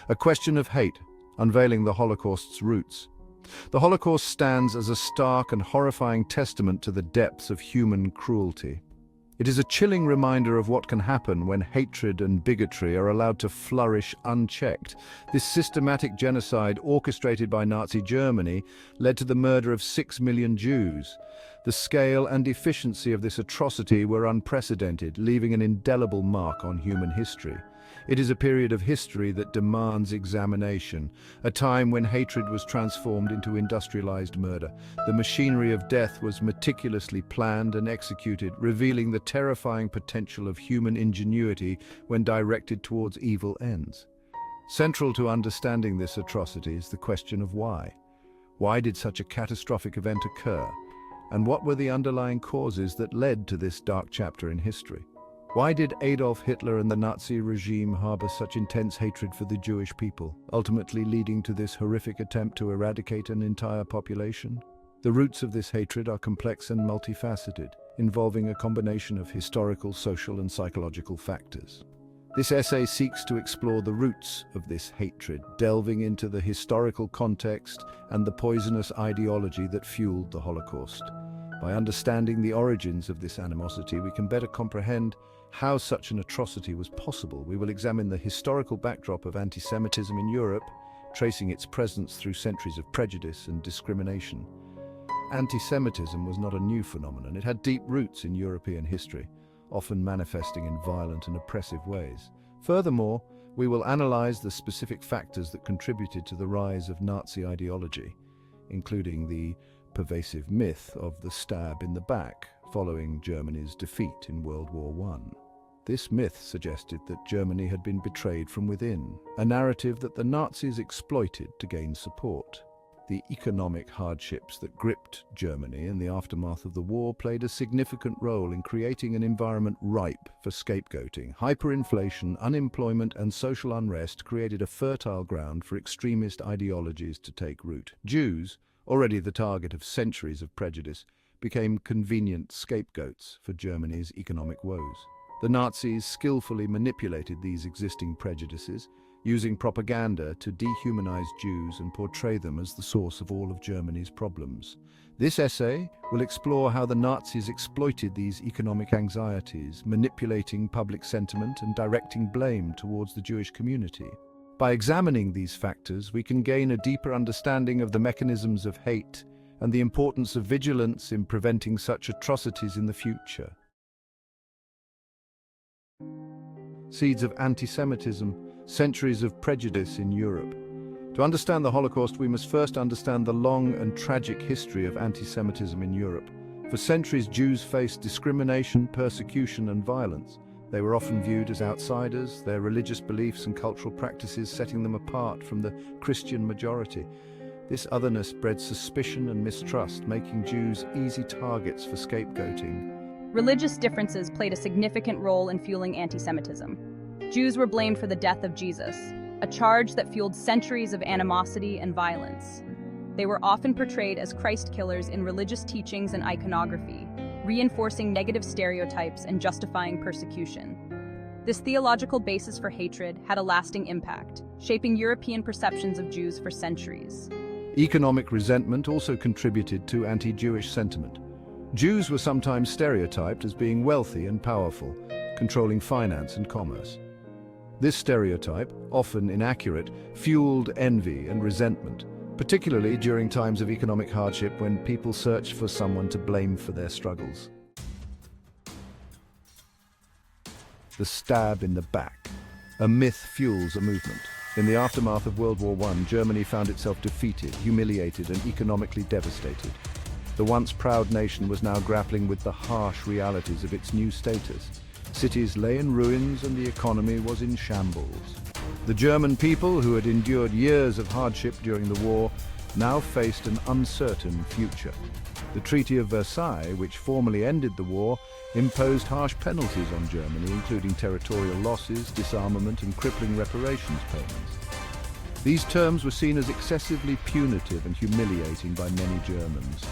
A question of hate, unveiling the Holocaust's roots. The Holocaust stands as a stark and horrifying testament to the depths of human cruelty. It is a chilling reminder of what can happen when hatred and bigotry are allowed to flourish unchecked. This systematic genocide orchestrated by Nazi Germany led to the murder of 6 million Jews. The scale and efficiency of this atrocity were unprecedented, leaving an indelible mark on human history. It is a period of history that demands examination, a time when hatred was transformed into industrialized murder. The machinery of death was meticulously planned and executed, revealing the terrifying potential of human ingenuity when directed towards evil ends. Central to understanding this atrocity is the question of why. Why did such a catastrophic event occur? And what were the underlying causes that led to this dark chapter in history? Why did Adolf Hitler and the Nazi regime harbor such intense hatred for the Jewish people, ultimately leading to this horrific attempt to eradicate an entire population? The roots of this hatred are complex and multifaceted, involving a combination of historical, social, and psychological factors. This essay seeks to explore the roots of this hatred, delving into the historical context and the poisonous ideology that fueled the Holocaust. By understanding the origins of this animosity, we can better comprehend how such an atrocity was possible. We will examine the historical backdrop of anti-Semitism in Europe, tracing its presence through centuries of prejudice and discrimination. Anti-Semitism was not a new phenomenon. It had deep roots in European history, often manifesting in violent and oppressive ways. Furthermore, we will analyze the specific factors that contributed to the rise of Nazi ideology, including the pervasive myth of the stab in the back following Germany's defeat in World War I. This myth suggested that Germany had been betrayed from within, a narrative that the Nazis exploited to gain support. The economic hardships that gripped Germany in the aftermath of the war played a significant role in creating an environment ripe for scapegoating. Hyperinflation, unemployment, and social unrest created a fertile ground for extremist ideologies to take root. Jews, already the target of centuries of prejudice, became convenient scapegoats for Germany's economic woes. The Nazis skillfully manipulated these existing prejudices, using propaganda to dehumanize Jews and portray them as the source of all of Germany's problems. This essay will explore how the Nazis exploited these economic anxieties, manipulating public sentiment and directing blame towards the Jewish community. By examining these factors, we can gain a deeper understanding of the mechanisms of hate and the importance of vigilance in preventing such atrocities in the future. Seeds of anti-Semitism, centuries of prejudice in Europe. To understand the Holocaust, we must first understand the long and tragic history of anti-Semitism in Europe. For centuries, Jews faced discrimination, persecution, and violence. They were often viewed as outsiders, their religious beliefs and cultural practices setting them apart from the Christian majority. This otherness bred suspicion and mistrust, making Jews easy targets for scapegoating. Religious differences played a significant role in fueling anti-Semitism. Jews were blamed for the death of Jesus, a charge that fueled centuries of animosity and violence. They were often portrayed as Christ killers in religious teachings and iconography, reinforcing negative stereotypes and justifying persecution. This theological basis for hatred had a lasting impact, shaping European perceptions of Jews for centuries. Economic resentment also contributed to anti-Jewish sentiment. Jews were sometimes stereotyped as being wealthy and powerful, controlling finance and commerce. This stereotype, often inaccurate, fueled envy and resentment, particularly during times of economic hardship when people searched for someone to blame for their struggles. The stab in the back. A myth fuels a movement. In the aftermath of World War I, Germany found itself defeated, humiliated, and economically devastated. The once proud nation was now grappling with the harsh realities of its new status. Cities lay in ruins and the economy was in shambles. The German people, who had endured years of hardship during the war, now faced an uncertain future. The Treaty of Versailles, which formally ended the war, imposed harsh penalties on Germany, including territorial losses, disarmament, and crippling reparations payments. These terms were seen as excessively punitive and humiliating by many Germans.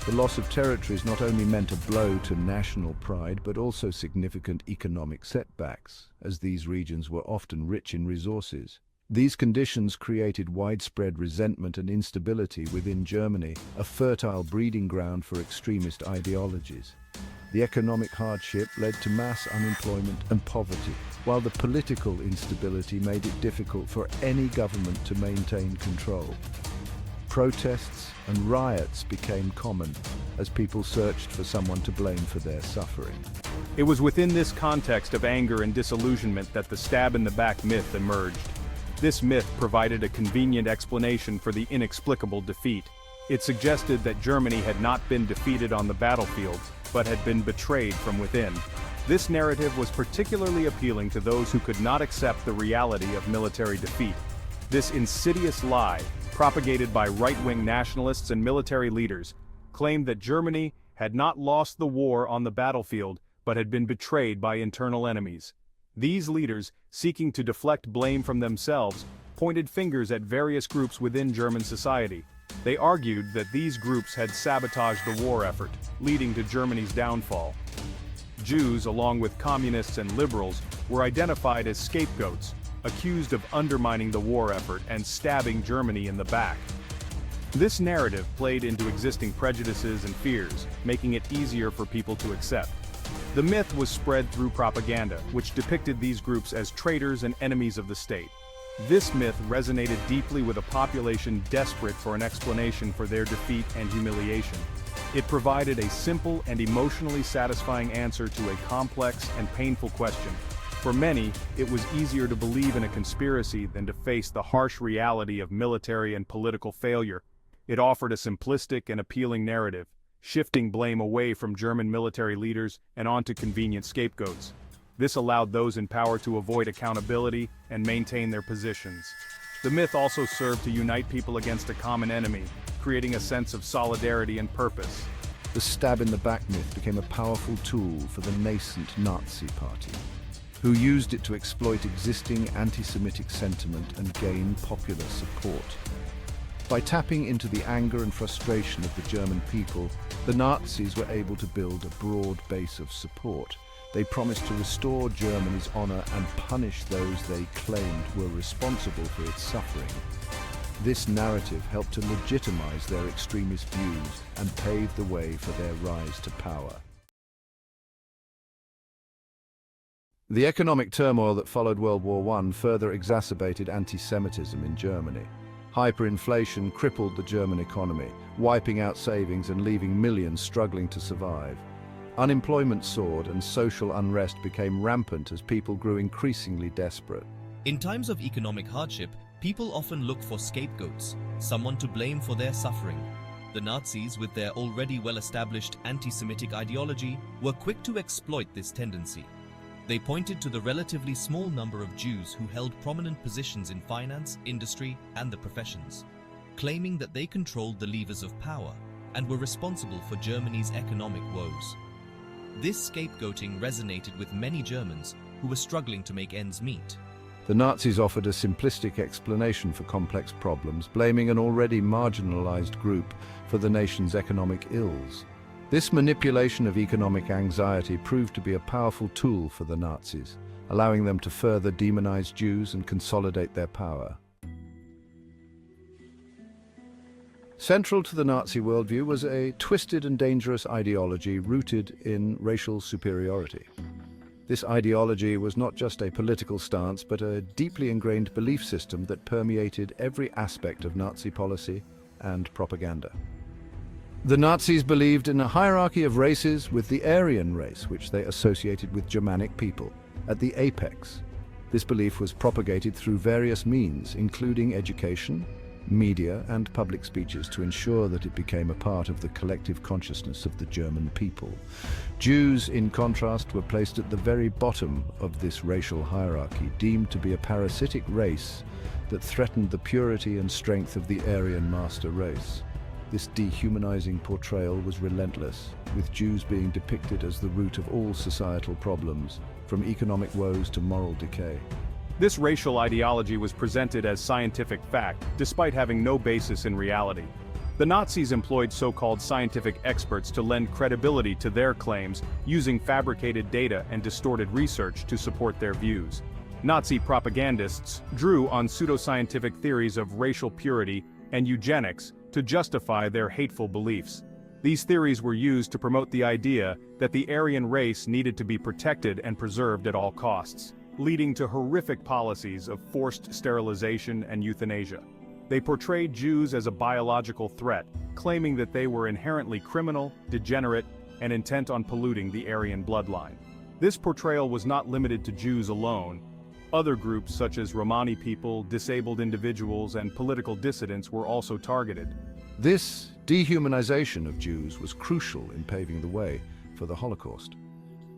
The loss of territories not only meant a blow to national pride, but also significant economic setbacks, as these regions were often rich in resources. These conditions created widespread resentment and instability within Germany, a fertile breeding ground for extremist ideologies. The economic hardship led to mass unemployment and poverty, while the political instability made it difficult for any government to maintain control. Protests and riots became common as people searched for someone to blame for their suffering. It was within this context of anger and disillusionment that the stab-in-the-back myth emerged. This myth provided a convenient explanation for the inexplicable defeat. It suggested that Germany had not been defeated on the battlefield, but had been betrayed from within. This narrative was particularly appealing to those who could not accept the reality of military defeat. This insidious lie, propagated by right-wing nationalists and military leaders, claimed that Germany had not lost the war on the battlefield, but had been betrayed by internal enemies. These leaders, seeking to deflect blame from themselves, pointed fingers at various groups within German society. They argued that these groups had sabotaged the war effort, leading to Germany's downfall. Jews, along with communists and liberals, were identified as scapegoats, accused of undermining the war effort and stabbing Germany in the back. This narrative played into existing prejudices and fears, making it easier for people to accept. The myth was spread through propaganda, which depicted these groups as traitors and enemies of the state. This myth resonated deeply with a population desperate for an explanation for their defeat and humiliation. It provided a simple and emotionally satisfying answer to a complex and painful question. For many, it was easier to believe in a conspiracy than to face the harsh reality of military and political failure. It offered a simplistic and appealing narrative, shifting blame away from German military leaders and onto convenient scapegoats. This allowed those in power to avoid accountability and maintain their positions. The myth also served to unite people against a common enemy, creating a sense of solidarity and purpose. The stab-in-the-back myth became a powerful tool for the nascent Nazi Party, who used it to exploit existing anti-Semitic sentiment and gain popular support. By tapping into the anger and frustration of the German people, the Nazis were able to build a broad base of support. They promised to restore Germany's honor and punish those they claimed were responsible for its suffering. This narrative helped to legitimize their extremist views and pave the way for their rise to power. The economic turmoil that followed World War I further exacerbated anti-Semitism in Germany. Hyperinflation crippled the German economy, wiping out savings and leaving millions struggling to survive. Unemployment soared and social unrest became rampant as people grew increasingly desperate. In times of economic hardship, people often look for scapegoats, someone to blame for their suffering. The Nazis, with their already well-established anti-Semitic ideology, were quick to exploit this tendency. They pointed to the relatively small number of Jews who held prominent positions in finance, industry, and the professions, claiming that they controlled the levers of power and were responsible for Germany's economic woes. This scapegoating resonated with many Germans who were struggling to make ends meet. The Nazis offered a simplistic explanation for complex problems, blaming an already marginalized group for the nation's economic ills. This manipulation of economic anxiety proved to be a powerful tool for the Nazis, allowing them to further demonize Jews and consolidate their power. Central to the Nazi worldview was a twisted and dangerous ideology rooted in racial superiority. This ideology was not just a political stance, but a deeply ingrained belief system that permeated every aspect of Nazi policy and propaganda. The Nazis believed in a hierarchy of races, with the Aryan race, which they associated with Germanic people, at the apex. This belief was propagated through various means, including education, media, and public speeches, to ensure that it became a part of the collective consciousness of the German people. Jews, in contrast, were placed at the very bottom of this racial hierarchy, deemed to be a parasitic race that threatened the purity and strength of the Aryan master race. This dehumanizing portrayal was relentless, with Jews being depicted as the root of all societal problems, from economic woes to moral decay. This racial ideology was presented as scientific fact, despite having no basis in reality. The Nazis employed so-called scientific experts to lend credibility to their claims, using fabricated data and distorted research to support their views. Nazi propagandists drew on pseudoscientific theories of racial purity and eugenics to justify their hateful beliefs. These theories were used to promote the idea that the Aryan race needed to be protected and preserved at all costs, leading to horrific policies of forced sterilization and euthanasia. They portrayed Jews as a biological threat, claiming that they were inherently criminal, degenerate, and intent on polluting the Aryan bloodline. This portrayal was not limited to Jews alone. Other groups such as Romani people, disabled individuals, and political dissidents were also targeted. This dehumanization of Jews was crucial in paving the way for the Holocaust.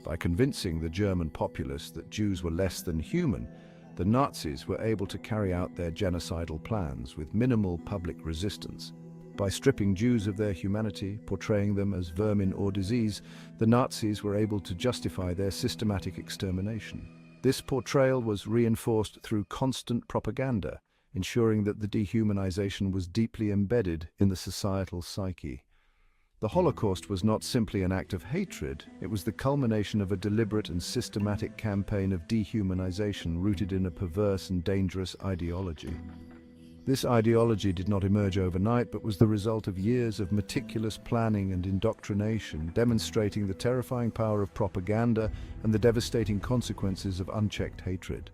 By convincing the German populace that Jews were less than human, the Nazis were able to carry out their genocidal plans with minimal public resistance. By stripping Jews of their humanity, portraying them as vermin or disease, the Nazis were able to justify their systematic extermination. This portrayal was reinforced through constant propaganda, ensuring that the dehumanization was deeply embedded in the societal psyche. The Holocaust was not simply an act of hatred, it was the culmination of a deliberate and systematic campaign of dehumanization rooted in a perverse and dangerous ideology. This ideology did not emerge overnight, but was the result of years of meticulous planning and indoctrination, demonstrating the terrifying power of propaganda and the devastating consequences of unchecked hatred.